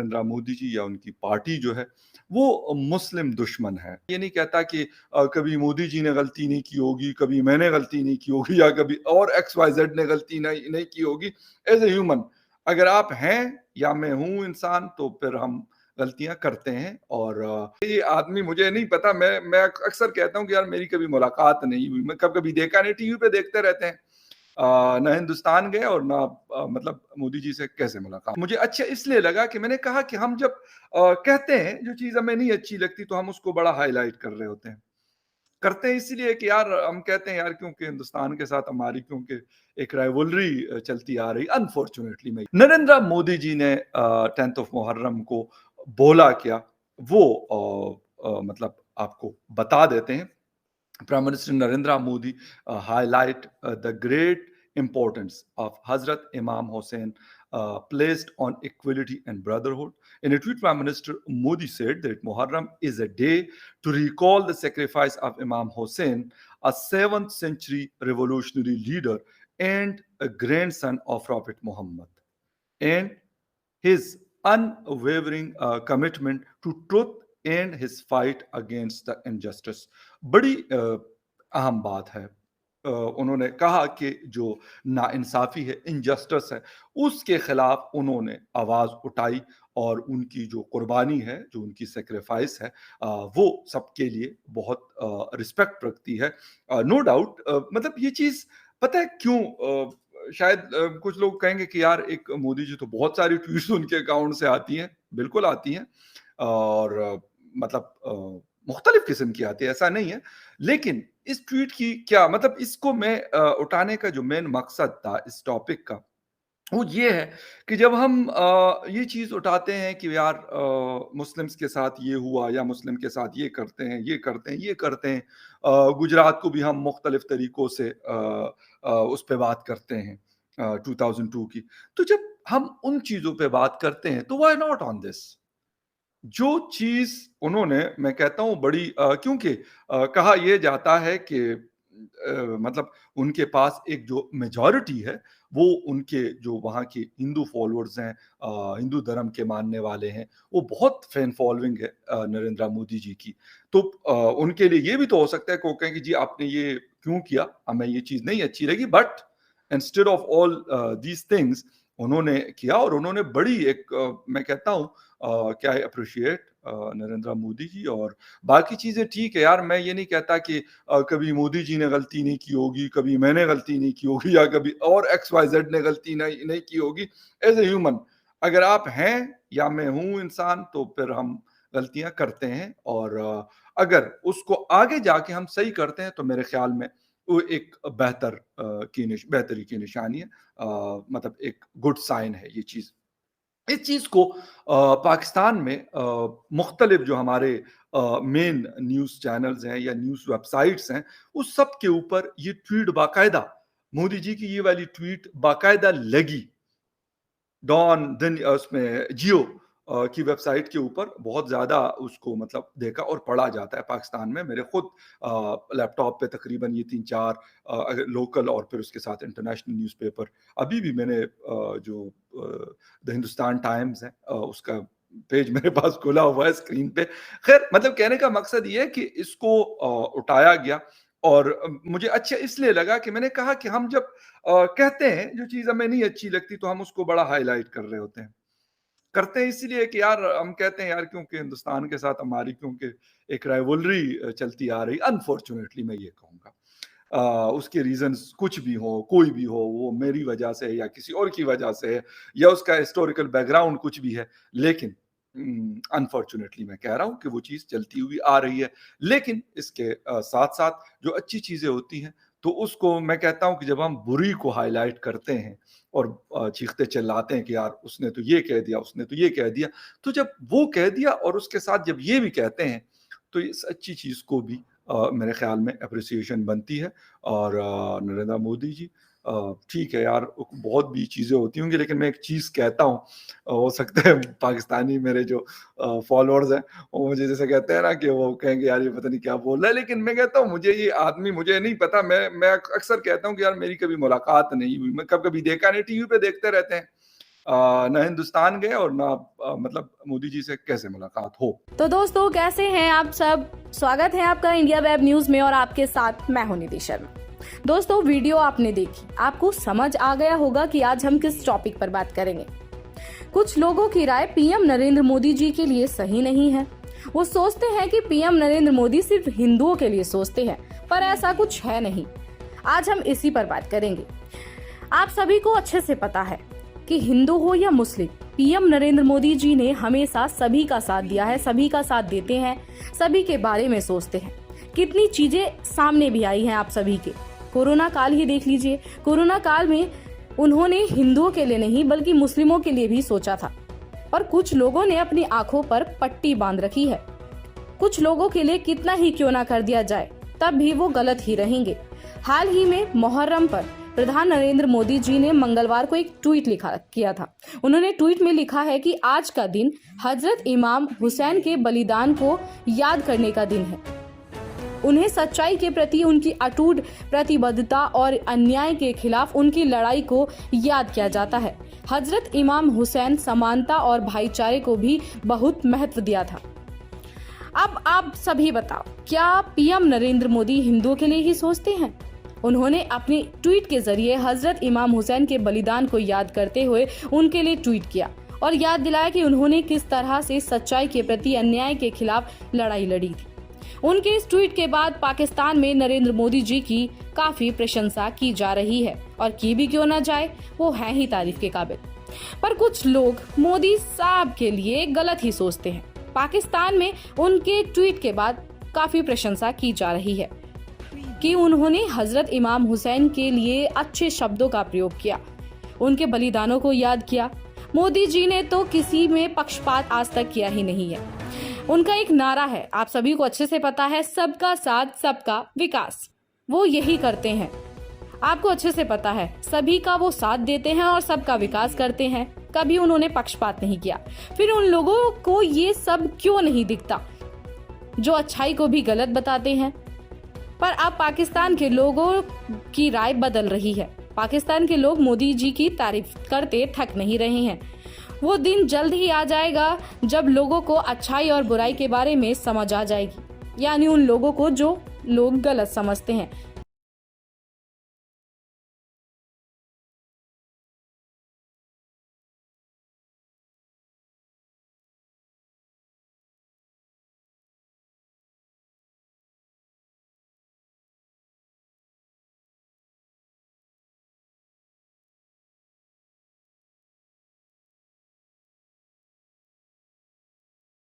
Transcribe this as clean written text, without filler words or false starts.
नरेंद्र मोदी जी या उनकी पार्टी जो है, वो मुस्लिम दुश्मन है। ये नहीं कहता कि कभी मोदी जी ने गलती नहीं की होगी, कभी मैंने गलती नहीं की होगी या कभी और XYZ ने गलती नहीं नहीं की होगी। एज़ अ ह्यूमन अगर आप हैं या मैं हूँ इंसान तो फिर हम गलतियाँ करते हैं और ये आदमी मुझे नहीं पता मैं अक्सर कहता हूँ कि यार मेरी कभी मुलाकात नहीं हुई, मैं कभी देखा नहीं, टीवी पे देखते रहते हैं। ना हिंदुस्तान गए और ना मतलब मोदी जी से कैसे मुलाकात। मुझे अच्छा इसलिए लगा कि मैंने कहा कि हम जब कहते हैं जो चीज़ हमें नहीं अच्छी लगती तो हम उसको बड़ा हाइलाइट कर रहे होते हैं। करते हैं इसीलिए कि यार हम कहते हैं यार क्योंकि हिंदुस्तान के साथ हमारी क्योंकि एक राइवलरी चलती आ रही अनफॉर्चुनेटली में नरेंद्र मोदी जी ने 10th ऑफ मुहर्रम को बोला क्या वो मतलब आपको बता देते हैं। Prime Minister Narendra Modi highlight the great importance of Hazrat Imam Hussain placed on equality and brotherhood. In a tweet, Prime Minister Modi said that Muharram is a day to recall the sacrifice of Imam Hussain, a 7th century revolutionary leader and a grandson of Prophet Muhammad, and his unwavering commitment to truth and his fight against the injustice. बड़ी अहम बात है। उन्होंने कहा कि जो नाइंसाफ़ी है, इनजस्टिस है, उसके खिलाफ उन्होंने आवाज़ उठाई और उनकी जो कुर्बानी है, जो उनकी सैक्रिफाइस है वो सबके लिए बहुत रिस्पेक्ट रखती है। नो डाउट मतलब ये चीज़ पता है क्यों शायद कुछ लोग कहेंगे कि यार एक मोदी जी तो बहुत सारी ट्वीट्स उनके अकाउंट से आती हैं, बिल्कुल आती हैं और मतलब मुख्तलिफ किस्म की आती है, ऐसा नहीं है। लेकिन इस ट्वीट की क्या मतलब इसको मैं उठाने का जो मेन मकसद था इस टॉपिक का, वो ये है कि जब हम ये चीज़ उठाते हैं कि यार मुस्लिम्स के साथ ये हुआ या मुस्लिम के साथ ये करते हैं, ये करते हैं, ये करते हैं। गुजरात को भी हम मुख्तलिफ तरीकों से उस पे बात करते हैं 2002 की। तो जब हम उन चीज़ों पे बात करते हैं, तो व्हाई नॉट ऑन दिस? जो चीज़ उन्होंने मैं कहता हूँ बड़ी क्योंकि कहा ये जाता है कि मतलब उनके पास एक जो मेजॉरिटी है, वो उनके जो वहाँ के हिंदू फॉलोअर्स हैं हिंदू धर्म के मानने वाले हैं, वो बहुत फैन फॉलोइंग है नरेंद्र मोदी जी की। तो उनके लिए ये भी तो हो सकता है कि वो कहें कि जी आपने ये क्यों किया? हमें ये चीज़ नहीं अच्छी लगी but instead of all these things उन्होंने किया और उन्होंने बड़ी एक मैं कहता हूँ क्या आई एप्रिशिएट नरेंद्र मोदी जी और बाकी चीज़ें ठीक है यार, मैं ये नहीं कहता कि कभी मोदी जी ने गलती नहीं की होगी, कभी मैंने गलती नहीं की होगी या कभी और XYZ ने गलती नहीं नहीं की होगी। एज़ अ ह्यूमन अगर आप हैं या मैं हूँ इंसान तो फिर हम गलतियाँ करते हैं और अगर उसको आगे जाके हम सही करते हैं तो मेरे ख़्याल में वो एक बेहतरी की निशानी है। मतलब एक गुड साइन है ये चीज़। इस चीज़ को पाकिस्तान में मुख्तलिफ जो हमारे मेन न्यूज़ चैनल्स हैं या न्यूज़ वेबसाइट्स हैं, उस सब के ऊपर ये ट्वीट बाकायदा मोदी जी की ये वाली ट्वीट बाकायदा लगी। उसमें जियो की वेबसाइट के ऊपर बहुत ज़्यादा उसको मतलब देखा और पढ़ा जाता है पाकिस्तान में। मेरे खुद लैपटॉप पे तकरीबन ये 3-4 अगर लोकल और फिर उसके साथ इंटरनेशनल न्यूज़पेपर अभी भी मैंने द हिंदुस्तान टाइम्स है उसका पेज मेरे पास खुला हुआ है स्क्रीन पे। ख़ैर मतलब कहने का मकसद ये है कि इसको उठाया गया और मुझे अच्छा इसलिए लगा कि मैंने कहा कि हम जब कहते हैं जो चीज़ हमें नहीं अच्छी लगती तो हम उसको बड़ा हाइलाइट कर रहे होते हैं। करते हैं इसीलिए कि यार हम कहते हैं यार क्योंकि हिंदुस्तान के साथ हमारी क्योंकि एक राइवलरी चलती आ रही अनफॉर्चुनेटली मैं ये कहूँगा। उसके रीज़न्स कुछ भी हो, कोई भी हो, वो मेरी वजह से है या किसी और की वजह से है या उसका हिस्टोरिकल बैकग्राउंड कुछ भी है। लेकिन अनफॉर्चुनेटली मैं कह रहा हूँ कि वो चीज़ चलती हुई आ रही है। लेकिन इसके साथ-साथ जो अच्छी चीज़ें होती हैं, तो उसको मैं कहता हूँ कि जब हम बुरी को हाइलाइट करते हैं और चीखते चिल्लाते हैं कि यार उसने तो ये कह दिया, उसने तो ये कह दिया। तो जब वो कह दिया और उसके साथ जब ये भी कहते हैं, तो इस अच्छी चीज़ को भी मेरे ख़्याल में एप्रिसिएशन बनती है और नरेंद्र मोदी जी ठीक है यार बहुत भी चीज़ें होती होंगी लेकिन मैं एक चीज़ कहता हूँ हो सकता है पाकिस्तानी मेरे जो फॉलोअर्स हैं, वो मुझे जैसे कहते हैं ना कि वो कहेंगे यार ये पता नहीं क्या बोल रहा है, लेकिन मैं कहता हूँ मुझे ये आदमी मुझे नहीं पता मैं अक्सर कहता हूँ कि यार मेरी कभी मुलाकात नहीं हुई, मैं कभी देखा नहीं, टीवी पे देखते रहते हैं। ना हिंदुस्तान गए और ना मतलब मोदी जी से कैसे मुलाकात हो। तो दोस्तों, कैसे हैं आप सब? स्वागत है आपका इंडिया वेब न्यूज में और आपके साथ मैं हूं निधि शर्मा। दोस्तों, वीडियो आपने देखी, आपको समझ आ गया होगा कि आज हम किस टॉपिक पर बात करेंगे। कुछ लोगों की राय पीएम नरेंद्र मोदी जी के लिए सही नहीं है। वो सोचते हैं कि पीएम नरेंद्र मोदी सिर्फ हिंदुओं के लिए सोचते हैं, पर ऐसा कुछ है नहीं। आज हम इसी पर बात करेंगे। आप सभी को अच्छे से पता है कि हिंदू हो या मुस्लिम, पीएम नरेंद्र मोदी जी ने हमेशा सभी का साथ दिया है, सभी का साथ देते हैं, सभी के बारे में सोचते हैं। कितनी चीजें सामने भी आई हैं आप सभी के। कोरोना काल ही देख लीजिए। कोरोना काल में उन्होंने हिंदुओं के लिए नहीं बल्कि मुस्लिमों के लिए भी सोचा था। और कुछ लोगों ने अपनी आंखों पर पट्टी बांध रखी है। कुछ लोगों के लिए कितना ही क्यों ना कर दिया जाए, तब भी वो गलत ही रहेंगे। हाल ही में मुहर्रम पर प्रधान नरेंद्र मोदी जी ने मंगलवार को एक ट्वीट किया था। उन्होंने ट्वीट में लिखा है कि आज का दिन हजरत इमाम हुसैन के बलिदान को याद करने का दिन है। उन्हें सच्चाई के प्रति उनकी अटूट प्रतिबद्धता और अन्याय के खिलाफ उनकी लड़ाई को याद किया जाता है। हजरत इमाम हुसैन समानता और भाईचारे को भी बहुत महत्व दिया था। अब आप सभी बताओ, क्या पीएम नरेंद्र मोदी हिंदुओं के लिए ही सोचते हैं? उन्होंने अपने ट्वीट के जरिए हजरत इमाम हुसैन के बलिदान को याद करते हुए उनके लिए ट्वीट किया और याद दिलाया कि उन्होंने किस तरह से सच्चाई के प्रति अन्याय के खिलाफ लड़ाई लड़ी थी। उनके इस ट्वीट के बाद पाकिस्तान में नरेंद्र मोदी जी की काफी प्रशंसा की जा रही है, और की भी क्यों ना जाए, वो है ही तारीफ के काबिल। पर कुछ लोग मोदी साहब के लिए गलत ही सोचते हैं। पाकिस्तान में उनके ट्वीट के बाद काफी प्रशंसा की जा रही है कि उन्होंने हजरत इमाम हुसैन के लिए अच्छे शब्दों का प्रयोग किया, उनके बलिदानों को याद किया। मोदी जी ने तो किसी में पक्षपात आज तक किया ही नहीं है। उनका एक नारा है, आप सभी को अच्छे से पता है, सबका साथ सबका विकास। वो यही करते हैं, आपको अच्छे से पता है। सभी का वो साथ देते हैं और सबका विकास करते हैं। कभी उन्होंने पक्षपात नहीं किया। फिर उन लोगों को ये सब क्यों नहीं दिखता जो अच्छाई को भी गलत बताते हैं? पर अब पाकिस्तान के लोगों की राय बदल रही है। पाकिस्तान के लोग मोदी जी की तारीफ करते थक नहीं रहे हैं। वो दिन जल्द ही आ जाएगा जब लोगों को अच्छाई और बुराई के बारे में समझ आ जाएगी, यानी उन लोगों को जो लोग गलत समझते हैं।